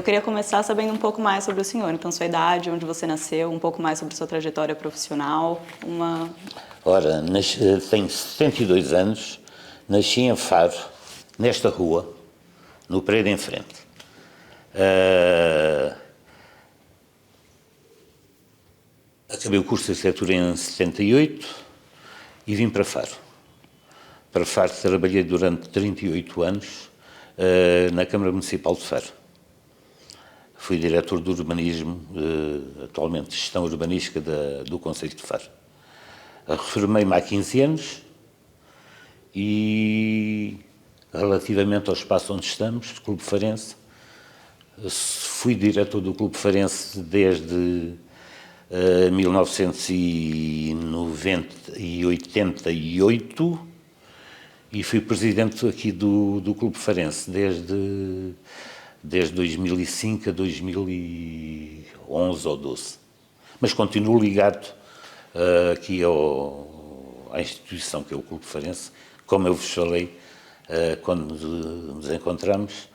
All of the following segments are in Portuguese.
queria começar sabendo um pouco mais sobre o senhor. Então, sua idade, onde você nasceu, um pouco mais sobre sua trajetória profissional. Ora, tenho 72 anos, nasci em Faro, nesta rua, no prédio em frente. Acabei o curso de arquitetura em 78 e vim para Faro. Para Faro trabalhei durante 38 anos na Câmara Municipal de Faro. Fui diretor de urbanismo, atualmente gestão urbanística do Concelho de Faro. Reformei-me há 15 anos e, relativamente ao espaço onde estamos, Clube Farense, fui diretor do Clube Farense desde 1988 e fui presidente aqui do Clube Farense desde 2005 a 2011 ou 12. Mas continuo ligado aqui à instituição que é o Clube Farense, como eu vos falei quando nos encontramos,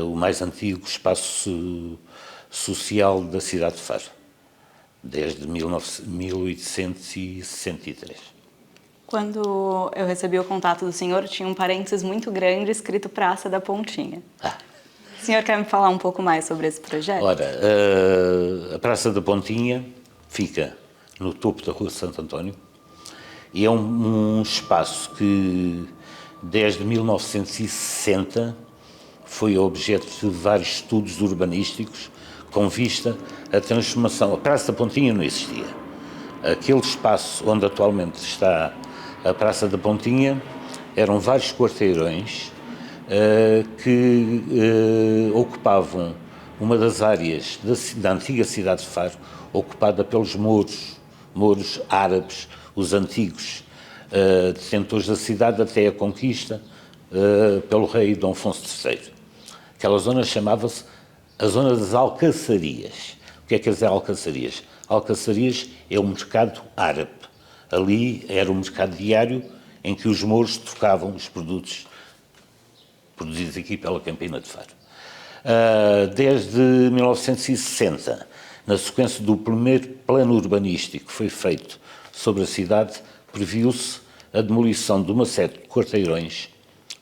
o mais antigo espaço social da cidade de Faro, desde 1863. Quando eu recebi o contato do senhor, tinha um parênteses muito grande escrito Praça da Pontinha. O senhor quer me falar um pouco mais sobre esse projeto? Ora, a Praça da Pontinha fica no topo da Rua Santo António e é um espaço que, desde 1960, foi objeto de vários estudos urbanísticos com vista à transformação. A Praça da Pontinha não existia. Aquele espaço onde atualmente está a Praça da Pontinha eram vários quarteirões que ocupavam uma das áreas da antiga cidade de Faro, ocupada pelos mouros árabes, os antigos detentores da cidade até a conquista pelo rei Dom Afonso III. Aquela zona chamava-se a zona das alcaçarias. O que é dizer alcaçarias? Alcaçarias é o mercado árabe. Ali era o mercado diário em que os mouros trocavam os produtos produzidos aqui pela Campina de Faro. Desde 1960, na sequência do primeiro plano urbanístico que foi feito sobre a cidade, previu-se a demolição de uma série de quarteirões,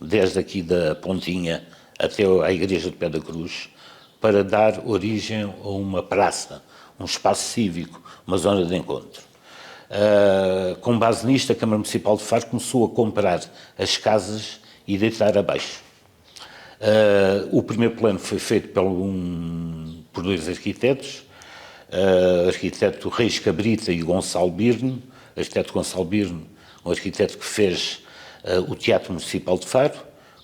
desde aqui da Pontinha até à Igreja de Pé da Cruz, para dar origem a uma praça, um espaço cívico, uma zona de encontro. Com base nisto, a Câmara Municipal de Faro começou a comprar as casas e deitar abaixo. O primeiro plano foi feito por dois arquitetos, arquiteto Reis Cabrita e Gonçalo Birne. O arquiteto Gonçalo Birne, um arquiteto que fez o Teatro Municipal de Faro,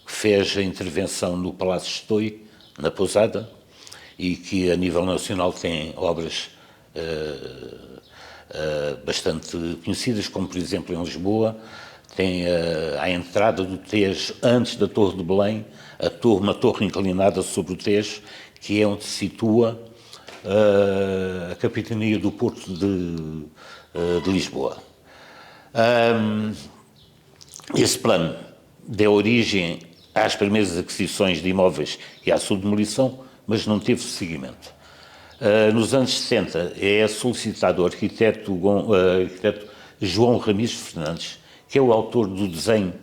que fez a intervenção no Palácio Estoi, na Pousada, e que a nível nacional tem obras bastante conhecidas, como por exemplo em Lisboa, tem a entrada do Tejo antes da Torre de Belém, uma torre inclinada sobre o Tejo, que é onde se situa a capitania do Porto de Lisboa. Esse plano deu origem às primeiras aquisições de imóveis e à sua demolição, mas não teve seguimento. Nos anos 60 é solicitado o arquiteto João Ramires Fernandes, que é o autor do desenho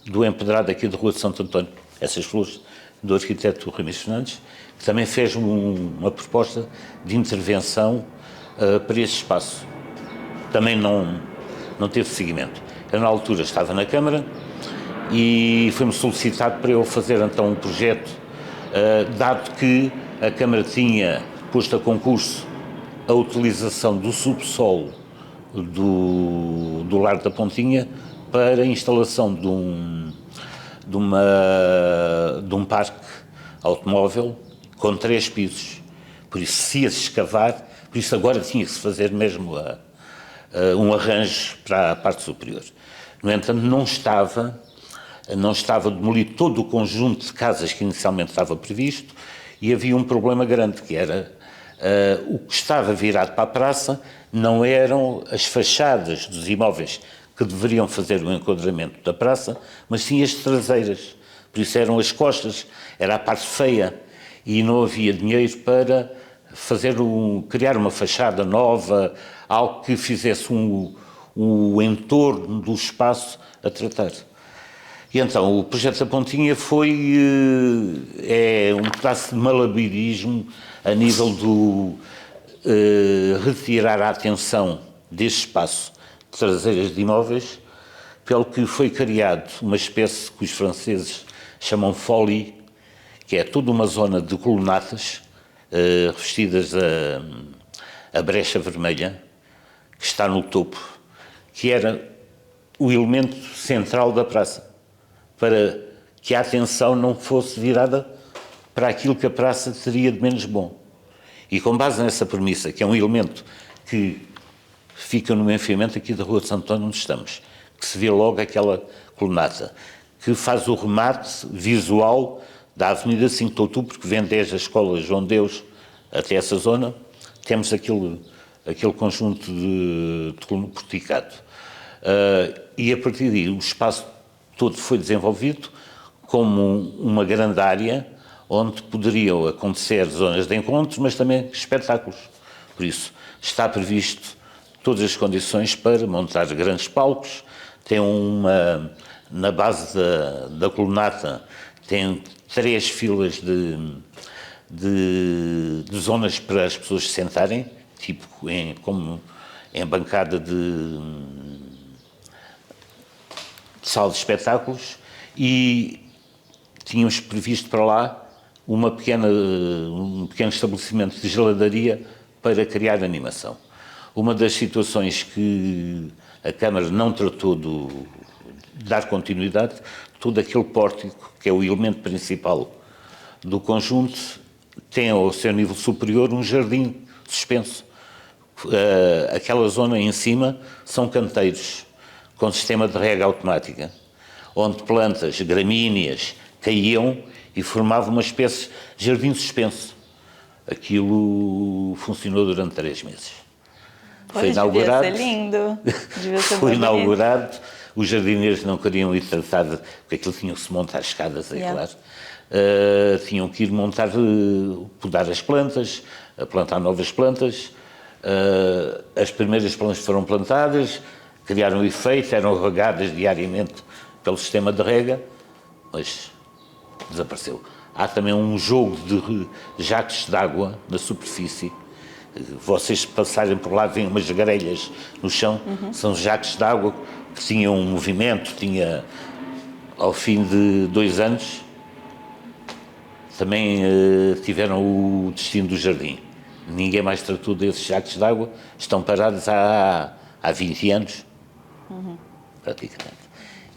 do empedrado aqui da Rua de Santo António, essas flores, do arquiteto Ramires Fernandes, que também fez uma proposta de intervenção para esse espaço. Também não teve seguimento. Eu, na altura, estava na Câmara e foi-me solicitado para eu fazer então um projeto, dado que a Câmara tinha posto a concurso a utilização do subsolo do Largo da Pontinha para a instalação de um parque automóvel com 3 pisos. Por isso, se ia-se escavar, por isso agora tinha que se fazer mesmo um arranjo para a parte superior. No entanto, não estava demolido todo o conjunto de casas que inicialmente estava previsto e havia um problema grande, que era o que estava virado para a praça não eram as fachadas dos imóveis que deveriam fazer o enquadramento da praça, mas sim as traseiras. Por isso eram as costas, era a parte feia. e não havia dinheiro para criar uma fachada nova, algo que fizesse o entorno do espaço a tratar. E então o projeto da Pontinha foi um pedaço de malabarismo a nível do retirar a atenção deste espaço de traseiras de imóveis, pelo que foi criado uma espécie que os franceses chamam folie, que é toda uma zona de colunatas revestidas a brecha vermelha, que está no topo, que era o elemento central da praça, para que a atenção não fosse virada para aquilo que a praça teria de menos bom. E com base nessa premissa, que é um elemento que fica no enfiamento aqui da Rua de Santo António onde estamos, que se vê logo aquela colunata, que faz o remate visual da Avenida 5 de Outubro, que vem desde a Escola João Deus até essa zona, temos aquele conjunto de coluna porticado. E a partir daí o espaço todo foi desenvolvido como uma grande área onde poderiam acontecer zonas de encontros, mas também espetáculos. Por isso, está previsto todas as condições para montar grandes palcos. Tem na base da colunata, tem 3 filas de zonas para as pessoas se sentarem, tipo como em bancada de sala de espetáculos, e tínhamos previsto para lá um pequeno estabelecimento de geladaria para criar animação. Uma das situações que a Câmara não tratou de dar continuidade, todo aquele pórtico, que é o elemento principal do conjunto, tem ao seu nível superior um jardim suspenso. Aquela zona em cima são canteiros com sistema de rega automática, onde plantas gramíneas caíam e formavam uma espécie de jardim suspenso. Aquilo funcionou durante 3 meses. Foi inaugurado. Devia ser lindo. Devia ser foi inaugurado. Os jardineiros não queriam ir tratar, porque aquilo tinham que se montar escadas, claro. Tinham que ir podar as plantas, plantar novas plantas. As primeiras plantas foram plantadas, criaram efeito, eram regadas diariamente pelo sistema de rega, mas desapareceu. Há também um jogo de jactos de água na superfície. Vocês passarem por lá, veem umas grelhas no chão, são jactos de água que tinham um movimento, ao fim de 2 anos, também tiveram o destino do jardim. Ninguém mais tratou desses jactos de água, estão parados há 20 anos, praticamente.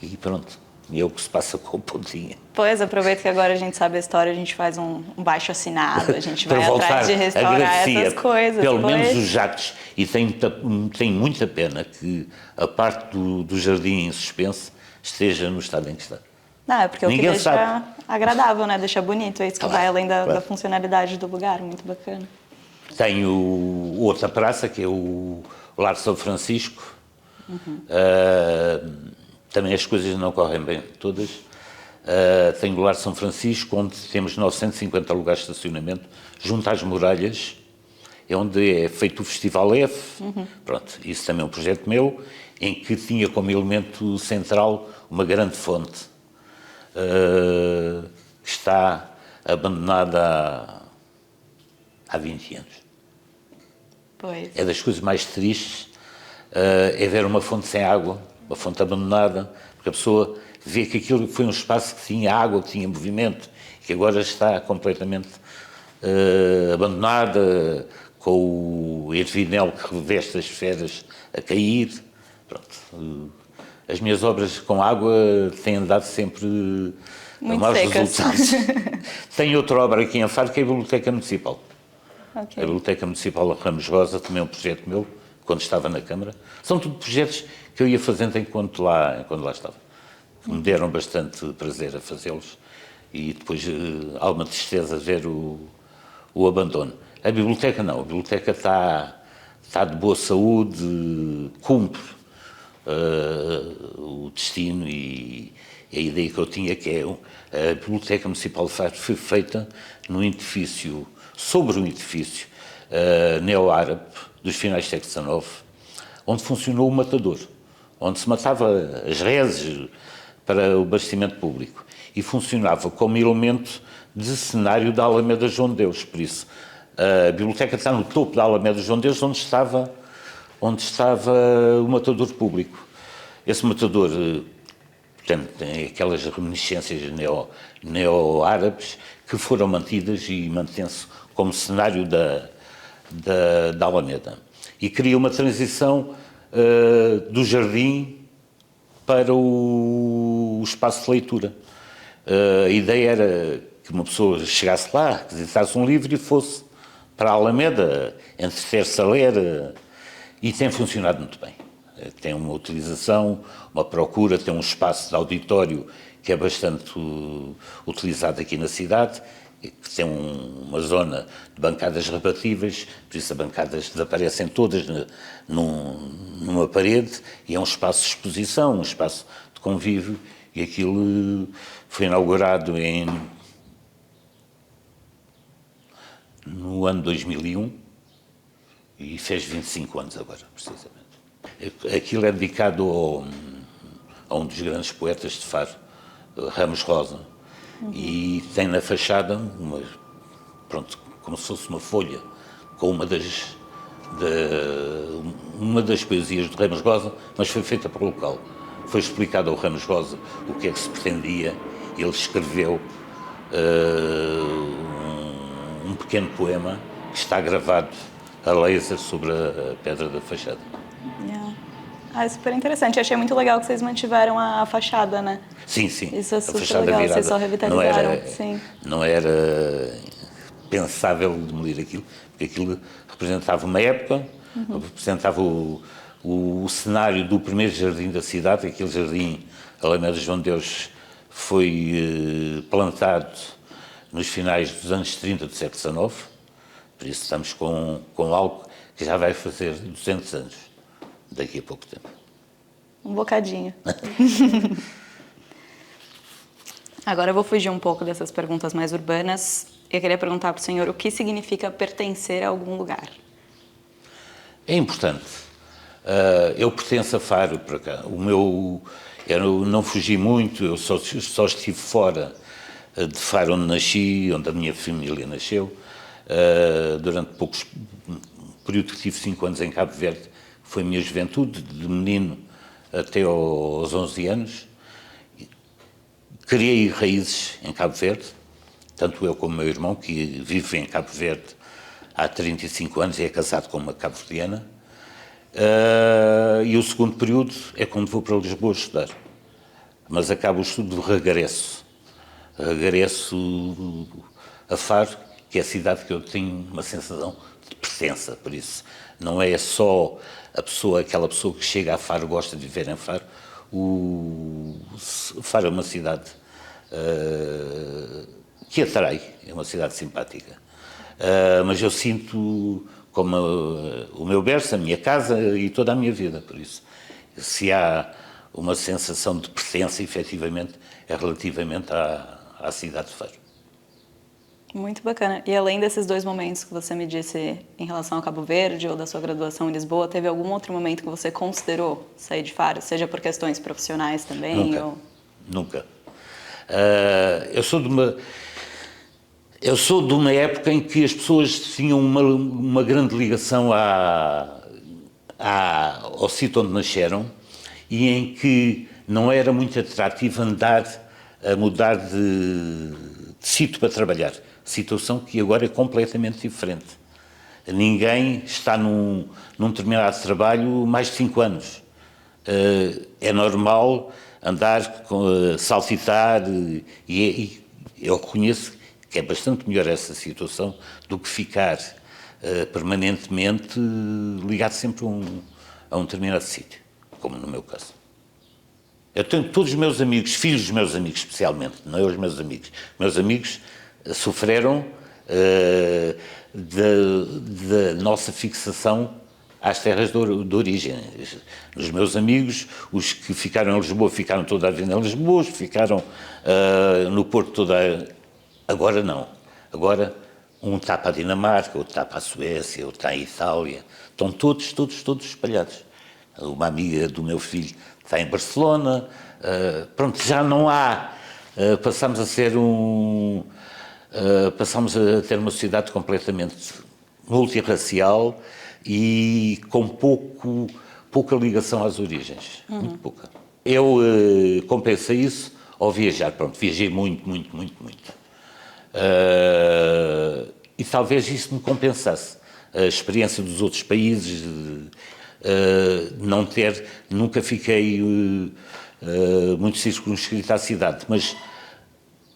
E pronto, e é o que se passa com a Pontinha. Pois, aproveito que agora a gente sabe a história, a gente faz um baixo assinado, a gente vai atrás de restaurar essas coisas. Pelo menos os jactos, e tem muita pena que a parte do jardim em suspenso esteja no estado em que está. Não, é porque o que deixa agradável, né? Deixa bonito, é isso que vai além da funcionalidade do lugar, muito bacana. Tenho outra praça, que é o Lar São Francisco. Também as coisas não correm bem todas. Tenho o Lar São Francisco, onde temos 950 lugares de estacionamento, junto às muralhas, onde é feito o Festival F. Pronto, isso também é um projeto meu, em que tinha como elemento central uma grande fonte, que está abandonada há 20 anos. Pois. É das coisas mais tristes, é ver uma fonte sem água, uma fonte abandonada, porque a pessoa vê que aquilo foi um espaço que tinha água, que tinha movimento, que agora está completamente abandonada, com o ervinel que reveste as esferas a cair. Pronto. As minhas obras com água têm dado sempre maus resultados. Tenho outra obra aqui em Faro, que é a Biblioteca Municipal. Okay. A Biblioteca Municipal Ramos Rosa, também é um projeto meu, quando estava na Câmara. São tudo projetos que eu ia fazendo enquanto lá estava. Que me deram bastante prazer a fazê-los, e depois há uma tristeza ver o abandono. A biblioteca não, a biblioteca está de boa saúde, cumpre o destino, e a ideia que eu tinha que a Biblioteca Municipal de Faro foi feita num edifício, sobre um edifício neo-árabe dos finais do século XIX, onde funcionou o matador, onde se matava as reses para o abastecimento público e funcionava como elemento de cenário da Alameda João de Deus. Por isso, a biblioteca está no topo da Alameda João de Deus, onde estava o matador público. Esse matador, portanto, tem aquelas reminiscências neo-árabes que foram mantidas e mantém-se como cenário da Alameda. E cria uma transição do jardim para o espaço de leitura. A ideia era que uma pessoa chegasse lá, que visitasse um livro e fosse para a Alameda, entreter-se a ler, e tem funcionado muito bem. Tem uma utilização, uma procura, tem um espaço de auditório que é bastante utilizado aqui na cidade, que tem uma zona de bancadas rebatíveis, por isso as bancadas desaparecem todas numa parede, e é um espaço de exposição, um espaço de convívio, e aquilo foi inaugurado no ano 2001 e fez 25 anos agora, precisamente. Aquilo é dedicado a um dos grandes poetas de Faro, Ramos Rosa, e tem na fachada como se fosse uma folha com uma das poesias de Ramos Rosa, mas foi feita para o local. Foi explicado ao Ramos Rosa o que é que se pretendia. Ele escreveu um pequeno poema que está gravado a laser sobre a pedra da fachada. É super interessante. Eu achei muito legal que vocês mantiveram a fachada, né? Sim, sim. Isso é super legal, virada. vocês só revitalizaram. Não era pensável demolir aquilo, porque aquilo representava uma época, representava o cenário do primeiro jardim da cidade. Aquele jardim, Alameda João de Deus, foi plantado nos finais dos anos 30 do século XIX, por isso estamos com algo que já vai fazer 200 anos, daqui a pouco tempo. Um bocadinho. Agora eu vou fugir um pouco dessas perguntas mais urbanas. Eu queria perguntar para o senhor o que significa pertencer a algum lugar. É importante. Eu pertenço a Faro, para cá. Eu não fugi muito, eu só estive fora de Faro, onde nasci, onde a minha família nasceu, durante um período que tive 5 anos em Cabo Verde. Foi a minha juventude, de menino até aos 11 anos. Criei raízes em Cabo Verde, tanto eu como o meu irmão, que vive em Cabo Verde há 35 anos e é casado com uma cabo-verdiana. E o segundo período é quando vou para Lisboa estudar. Mas acabo o estudo de regresso. Regresso a Faro, que é a cidade que eu tenho uma sensação de pertença, por isso. Não é só aquela pessoa que chega a Faro gosta de viver em Faro. Faro é uma cidade que atrai, é uma cidade simpática. Mas eu sinto como o meu berço, a minha casa e toda a minha vida, por isso. Se há uma sensação de pertença, efetivamente, é relativamente à cidade de Faro. Muito bacana. E além desses 2 momentos que você me disse em relação ao Cabo Verde ou da sua graduação em Lisboa, teve algum outro momento que você considerou sair de Faro, seja por questões profissionais também? Nunca. Eu sou de uma época em que as pessoas tinham uma grande ligação ao sítio onde nasceram e em que não era muito atrativo mudar de sítio para trabalhar. Situação que agora é completamente diferente. Ninguém está num determinado trabalho mais de 5 anos. É normal andar, saltitar, e eu reconheço que é bastante melhor essa situação do que ficar permanentemente ligado sempre a um determinado sítio, como no meu caso. Eu tenho todos os meus amigos, filhos dos meus amigos especialmente, não é os meus amigos. Meus amigos sofreram da nossa fixação às terras de origem. Os meus amigos, os que ficaram em Lisboa, ficaram toda a vida em Lisboa, os que ficaram no Porto toda Agora não. Agora um está para a Dinamarca, outro está para a Suécia, outro está em Itália. Estão todos espalhados. Uma amiga do meu filho está em Barcelona. Pronto, já não há. Passamos a ter uma sociedade completamente multirracial e com pouca ligação às origens. Muito pouca. Eu compensei isso ao viajar. Pronto, viajei muito. E talvez isso me compensasse. A experiência dos outros países, nunca fiquei muito circunscrito à cidade, mas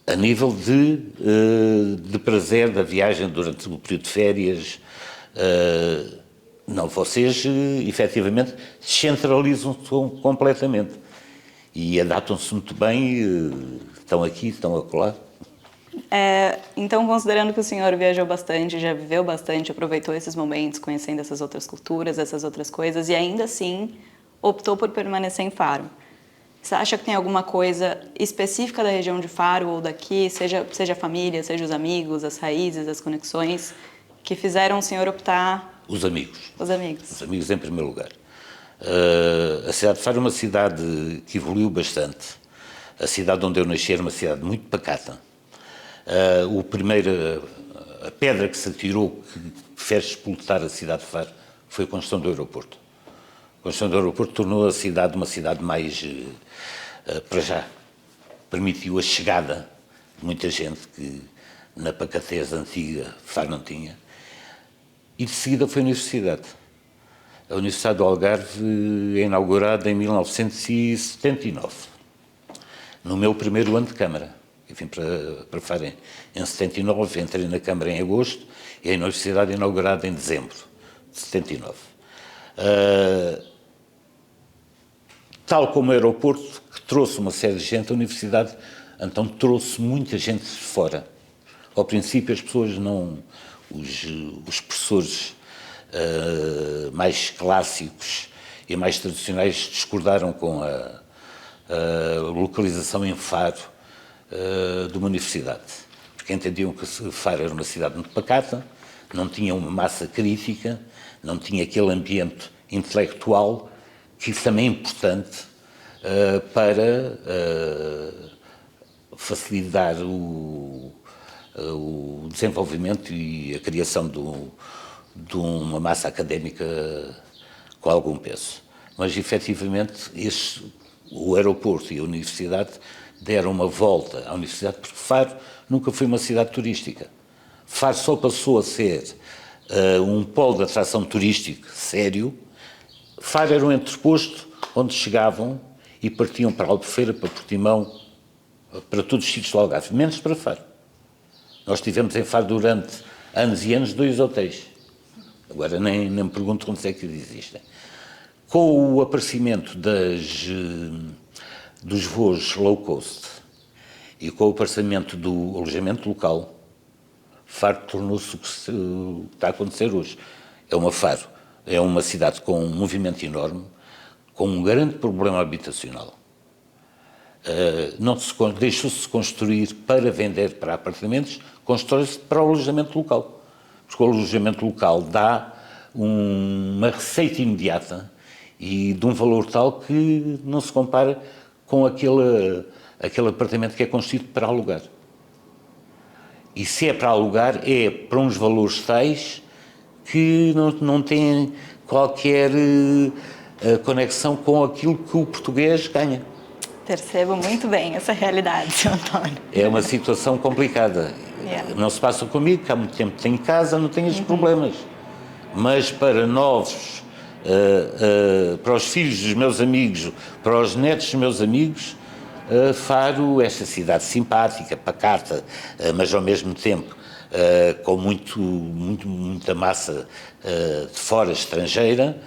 a nível de prazer da viagem durante o período de férias, não, vocês efetivamente descentralizam-se completamente e adaptam-se muito bem, estão aqui, estão acolá. Então, considerando que o senhor viajou bastante, já viveu bastante, aproveitou esses momentos, conhecendo essas outras culturas, essas outras coisas, e ainda assim optou por permanecer em Faro. Você acha que tem alguma coisa específica da região de Faro ou daqui, seja a família, seja os amigos, as raízes, as conexões, que fizeram o senhor optar... Os amigos. Os amigos. Os amigos em primeiro lugar. A cidade de Faro é uma cidade que evoluiu bastante. A cidade onde eu nasci era uma cidade muito pacata. A pedra que se atirou, que fez explotar a cidade de Faro, foi a construção do aeroporto. A construção do aeroporto tornou a cidade uma cidade mais, para já, permitiu a chegada de muita gente que na pacatez antiga Faro não tinha. E de seguida foi a universidade. A Universidade do Algarve é inaugurada em 1979, no meu primeiro ano de Câmara. Eu vim para Faro em 79, entrei na Câmara em agosto e a Universidade inaugurada em dezembro de 79. Tal como o aeroporto, que trouxe uma série de gente, a Universidade então trouxe muita gente de fora. Ao princípio as pessoas os professores mais clássicos e mais tradicionais discordaram com a localização em Faro de uma universidade, porque entendiam que Faro era uma cidade muito pacata, não tinha uma massa crítica, não tinha aquele ambiente intelectual, que isso também é importante para facilitar o desenvolvimento e a criação de uma massa académica com algum peso. Mas, efetivamente, o aeroporto e a universidade deram uma volta à universidade, porque Faro nunca foi uma cidade turística. Faro só passou a ser um polo de atração turístico sério. Faro era um entreposto onde chegavam e partiam para Albufeira, para Portimão, para todos os sítios do Algarve, menos para Faro. Nós tivemos em Faro durante anos e anos 2 hotéis. Agora nem me pergunto quantos é que existem. Com o aparecimento dos voos low cost e com o aparecimento do alojamento local, Faro tornou-se o que está a acontecer hoje. Faro é uma cidade com um movimento enorme, com um grande problema habitacional. Deixou-se construir para vender para apartamentos, constrói-se para o alojamento local. Porque o alojamento local dá uma receita imediata e de um valor tal que não se compara com aquele apartamento que é construído para alugar. E se é para alugar, é para uns valores tais que não têm qualquer conexão com aquilo que o português ganha. Percebo muito bem essa realidade, Sr. Antônio. É uma situação complicada. Yeah. Não se passa comigo, que há muito tempo tenho casa, não tenho estes problemas. Mas para novos, para os filhos dos meus amigos, para os netos dos meus amigos, Faro, esta cidade simpática, pacata, mas ao mesmo tempo com muita massa de fora estrangeira,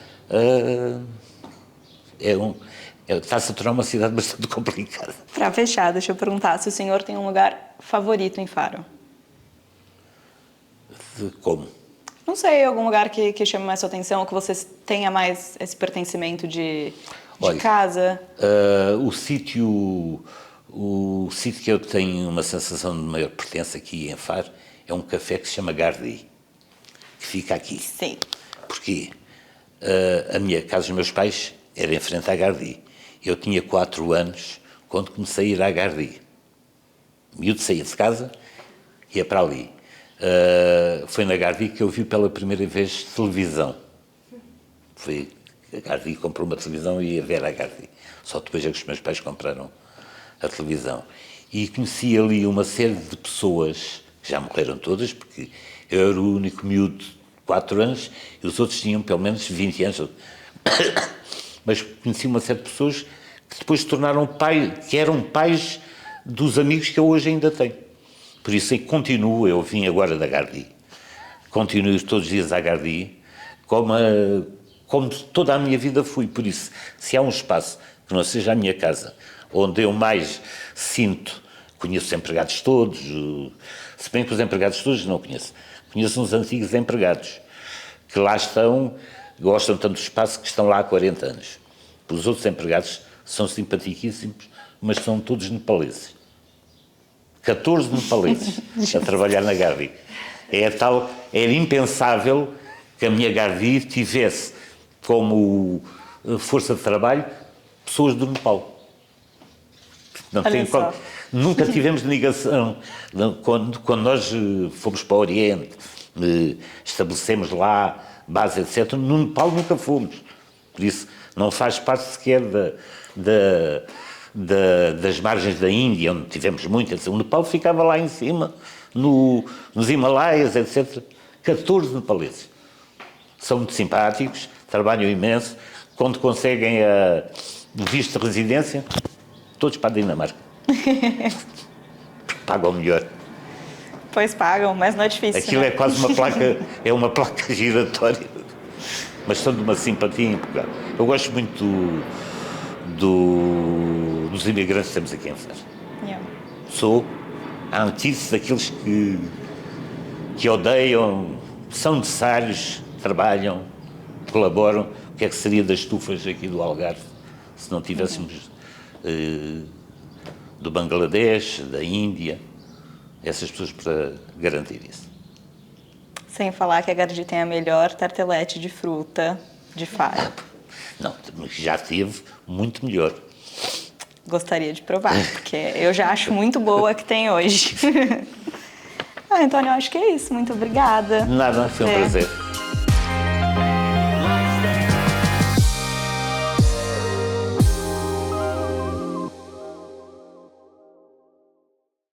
está-se a tornar uma cidade bastante complicada. Para fechar, deixa eu perguntar se o senhor tem um lugar favorito em Faro. Como? Não sei, algum lugar que chame mais sua atenção, ou que você tenha mais esse pertencimento de Olha, casa? O sítio que eu tenho uma sensação de maior pertença aqui em Faro é um café que se chama Gardi, que fica aqui. Sim. Porquê? A minha casa dos meus pais era em frente à Gardi. Eu tinha 4 anos quando comecei a ir à Gardi. Miúdo saía de casa, ia para ali. Foi na Gardi que eu vi pela primeira vez televisão. Foi a Gardi comprou uma televisão e ia ver a Gardi. Só depois é que os meus pais compraram a televisão. E conheci ali uma série de pessoas, que já morreram todas, porque eu era o único miúdo de 4 anos e os outros tinham pelo menos 20 anos. Mas conheci uma série de pessoas que depois se tornaram pais, que eram pais dos amigos que eu hoje ainda tenho. Por isso, continuo, eu vim agora da Gardi, continuo todos os dias à Gardi, como toda a minha vida fui. Por isso, se há um espaço que não seja a minha casa, onde eu mais sinto, conheço os empregados todos, se bem que os empregados todos não conheço, conheço uns antigos empregados, que lá estão, gostam tanto do espaço que estão lá há 40 anos. Os outros empregados são simpaticíssimos, mas são todos nepaleses. 14 nepaleses a trabalhar na Gardi. Era impensável que a minha Gardi tivesse como força de trabalho pessoas do Nepal. Nunca tivemos ligação. Quando nós fomos para o Oriente, estabelecemos lá base, etc., no Nepal nunca fomos. Por isso, não faz parte sequer das margens da Índia, onde tivemos muito. O Nepal ficava lá em cima, nos Himalaias, etc. 14 nepaleses. São muito simpáticos, trabalham imenso. Quando conseguem o visto de residência, todos para a Dinamarca. Pagam melhor. Pois pagam, mas não é difícil. Aquilo, né? É quase uma placa giratória. Mas são de uma simpatia impecável. Eu gosto muito dos imigrantes que temos aqui em Faro. Yeah. Sou a antítese daqueles que odeiam, são necessários, trabalham, colaboram. O que é que seria das estufas aqui do Algarve se não tivéssemos do Bangladesh, da Índia, essas pessoas para garantir isso. Sem falar que a Gardi tem a melhor tartelete de fruta de Faro. Não, já teve muito melhor. Gostaria de provar, porque eu já acho muito boa a que tem hoje. Antônio, eu acho que é isso. Muito obrigada. Nada, foi um prazer.